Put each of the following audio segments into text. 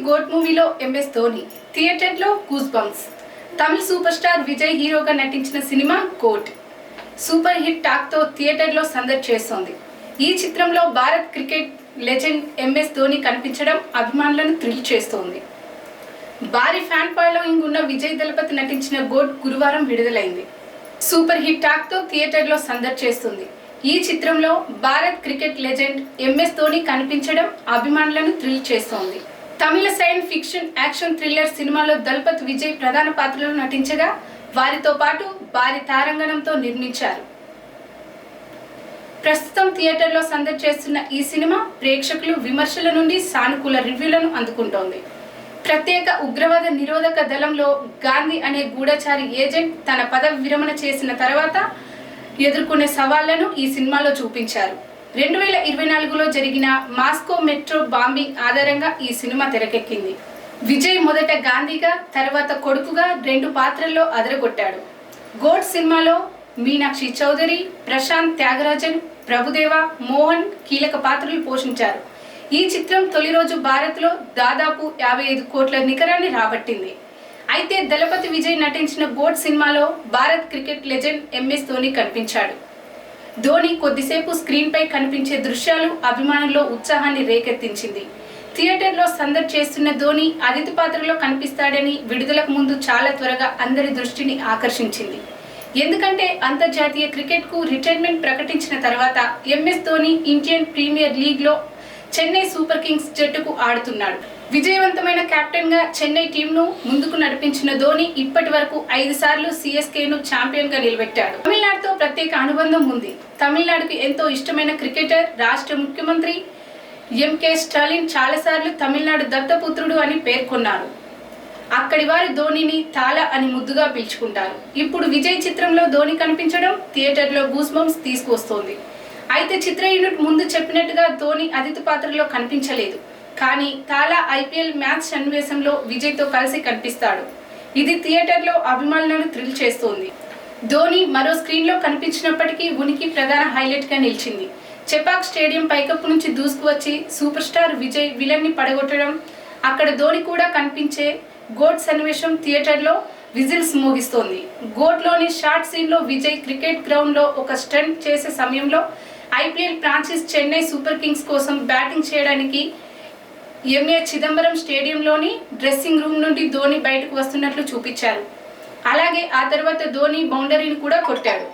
Goat మూవీలో MS Dhoni, థియేటర్లో goose bumps. తమిళ super star Vijay హీరోగా నటించిన సినిమా గోట్ సూపర్ హిట్ టాక్తో థియేటర్లో సందడి చేస్తోంది. ఈ చిత్రంలో Bharat cricket legend MS Dhoni కనిపించడం అభిమానులను థ్రిల్ చేస్తోంది. భారీ ఫ్యాన్ ఫాలోయింగ్ ఉన్న విజయ్ దళపతి నటించిన గోట్ గురువారం విడుదలైంది. సూపర్ హిట్ టాక్తో థియేటర్లో సందడి చేస్తుంది. ఈ చిత్రంలో Bharat cricket legend MS Dhoni కనిపించడం అభిమానులను థ్రిల్ చేస్తోంది. తమిళ సైన్స్ ఫిక్షన్ యాక్షన్ థ్రిల్లర్ సినిమాలో దళపతి విజయ్ ప్రధాన పాత్రలో నటించగా వారితో పాటు భారీ తారాగణంతో నిర్మించారు. ప్రస్తుతం థియేటర్లో సందడి చేస్తున్న ఈ సినిమా ప్రేక్షకులు విమర్శల నుండి సానుకూల రివ్యూలను అందుకుంటోంది. ప్రత్యేక ఉగ్రవాద నిరోధక దళంలో గాంధీ అనే గూఢచారి ఏజెంట్ తన పదవి విరమణ చేసిన తర్వాత ఎదుర్కొనే సవాళ్లను ఈ సినిమాలో చూపించారు. 2024లో జరిగిన మాస్కో మెట్రో బాంబింగ్ ఆధారంగా ఈ సినిమా తెరకెక్కింది. విజయ్ మొదట గాంధీగా, తర్వాత కొడుకుగా 2 పాత్రల్లో అదరగొట్టాడు. గోట్ సినిమాలో మీనాక్షి చౌదరి, ప్రశాంత్ త్యాగరాజన్, ప్రభుదేవా, మోహన్ కీలక పాత్రలు పోషించారు. ఈ చిత్రం తొలి రోజు భారత్లో దాదాపు 55 కోట్ల నికరాన్ని రాబట్టింది. అయితే దళపతి విజయ్ నటించిన గోట్ సినిమాలో Bharat cricket legend MS Dhoni కనిపించాడు. ధోని కొద్దిసేపు స్క్రీన్ పై కనిపించే దృశ్యాలు అభిమానుల్లో ఉత్సాహాన్ని రేకెత్తించింది. థియేటర్లో సందడి చేస్తున్న ధోని అతిథి పాత్రలో కనిపిస్తాడని విడుదలకు ముందు చాలా త్వరగా అందరి దృష్టిని ఆకర్షించింది. ఎందుకంటే అంతర్జాతీయ క్రికెట్కు రిటైర్మెంట్ ప్రకటించిన తర్వాత ఎంఎస్ ధోని ఇండియన్ ప్రీమియర్ లీగ్లో చెన్నై సూపర్ కింగ్స్ జట్టుకు ఆడుతున్నాడు. విజయవంతమైన కెప్టెన్ గా చెన్నై టీంను ముందుకు నడిపించిన ధోని ఇప్పటి వరకు 5 సార్లు సిఎస్కేను ఛాంపియన్ గా నిలబెట్టాడు. తమిళనాడుతో ప్రత్యేక అనుబంధం ఉంది. తమిళనాడుకి ఎంతో ఇష్టమైన క్రికెటర్, రాష్ట్ర ముఖ్యమంత్రి ఎంకే స్టాలిన్ చాలాసార్లు తమిళనాడు దత్తపుత్రుడు అని పేర్కొన్నారు. అక్కడి వారు ధోనిని తాల అని ముద్దుగా పిలుచుకుంటారు. ఇప్పుడు విజయ్ చిత్రంలో ధోని కనిపించడం థియేటర్లో గూస్ బంప్స్ తీసుకొస్తోంది. అయితే చిత్ర యూనిట్ ముందు చెప్పినట్టుగా ధోని అతిథి పాత్రలో కనిపించలేదు. కానీ తాలా ఐపీఎల్ మ్యాచ్ సన్నివేశంలో విజయ్తో కలిసి కనిపిస్తాడు. ఇది థియేటర్లో అభిమానులను థ్రిల్ చేస్తోంది. ధోని మరో స్క్రీన్లో కనిపించినప్పటికీ ఉనికి ప్రధాన హైలైట్గా నిలిచింది. చెపాక్ స్టేడియం పైకప్పు నుంచి దూసుకువచ్చి సూపర్ స్టార్ విజయ్ విలన్ని పడగొట్టడం, అక్కడ ధోని కూడా కనిపించే గోట్ సన్నివేశం థియేటర్లో విజిల్స్ మోగిస్తోంది. గోట్లోని షార్ట్ సీన్లో విజయ్ క్రికెట్ గ్రౌండ్లో ఒక స్టంట్ చేసే సమయంలో IPL franchise Chennai super Kings కోసం బ్యాటింగ్ చేయడానికి ఎంఏ చిదంబరం స్టేడియంలోని డ్రెస్సింగ్ రూమ్ నుండి ధోని బయటకు వస్తున్నట్లు చూపించారు. అలాగే ఆ తర్వాత ధోని బౌండరీని కూడా కొట్టాడు.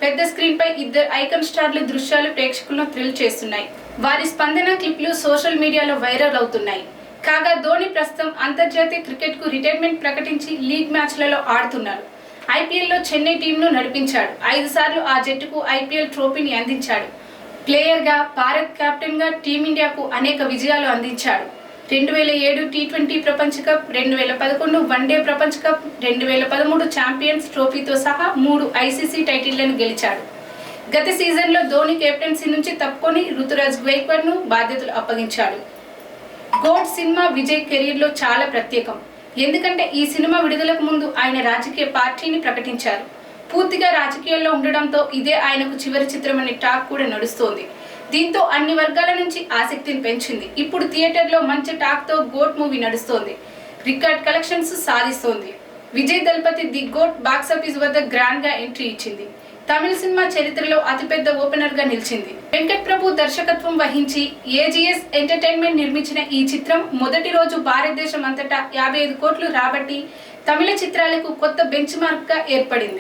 పెద్ద స్క్రీన్ పై ఇద్దరు ఐకాన్ స్టార్ల దృశ్యాలు ప్రేక్షకులను థ్రిల్ చేస్తున్నాయి. వారి స్పందన క్లిప్లు సోషల్ మీడియాలో వైరల్ అవుతున్నాయి. కాగా ధోని ప్రస్తుతం అంతర్జాతీయ క్రికెట్ కు రిటైర్మెంట్ ప్రకటించి లీగ్ మ్యాచ్లలో ఆడుతున్నాడు. ఐపీఎల్లో చెన్నై టీంను నడిపించాడు. 5 సార్లు ఆ జట్టుకు ఐపీఎల్ ట్రోఫీని అందించాడు. ప్లేయర్గా, భారత్ కెప్టెన్గా టీమిండియాకు అనేక విజయాలు అందించాడు. 2007 టీ20 ప్రపంచ కప్, 2011 వన్డే ప్రపంచ కప్, 2013 ఛాంపియన్స్ ట్రోఫీతో సహా 3 ఐసీసీ టైటిళ్లను గెలిచాడు. గత సీజన్లో ధోని కెప్టెన్సీ నుంచి తప్పుకొని రుతురాజ్ గైక్వాడ్ను బాధ్యతలు అప్పగించాడు. గోట్ సినిమా విజయ్ కెరీర్లో చాలా ప్రత్యేకం. ఎందుకంటే ఈ సినిమా విడుదలకు ముందు ఆయన రాజకీయ పార్టీని ప్రకటించారు. పూర్తిగా రాజకీయాల్లో ఉండడంతో ఇదే ఆయనకు చివరి చిత్రమనే టాక్ కూడా నడుస్తోంది. దీంతో అన్ని వర్గాల నుంచి ఆసక్తిని పెంచింది. ఇప్పుడు థియేటర్లో మంచి టాక్తో గోట్ మూవీ నడుస్తోంది. రికార్డ్ కలెక్షన్స్ సాధిస్తోంది. Vijay Thalapathy the GOAT box office వద్ద గ్రాండ్ గా ఎంట్రీ ఇచ్చింది. తమిళ సినిమా చరిత్రలో అతిపెద్ద ఓపెనర్ గా నిలిచింది. వెంకట్ ప్రభు దర్శకత్వం వహించి ఏజీఎస్ ఎంటర్టైన్మెంట్ నిర్మించిన ఈ చిత్రం మొదటి రోజు భారతదేశం అంతటా 55 కోట్లు రాబట్టి తమిళ చిత్రాలకు కొత్త బెంచ్ మార్క్ గా ఏర్పడింది.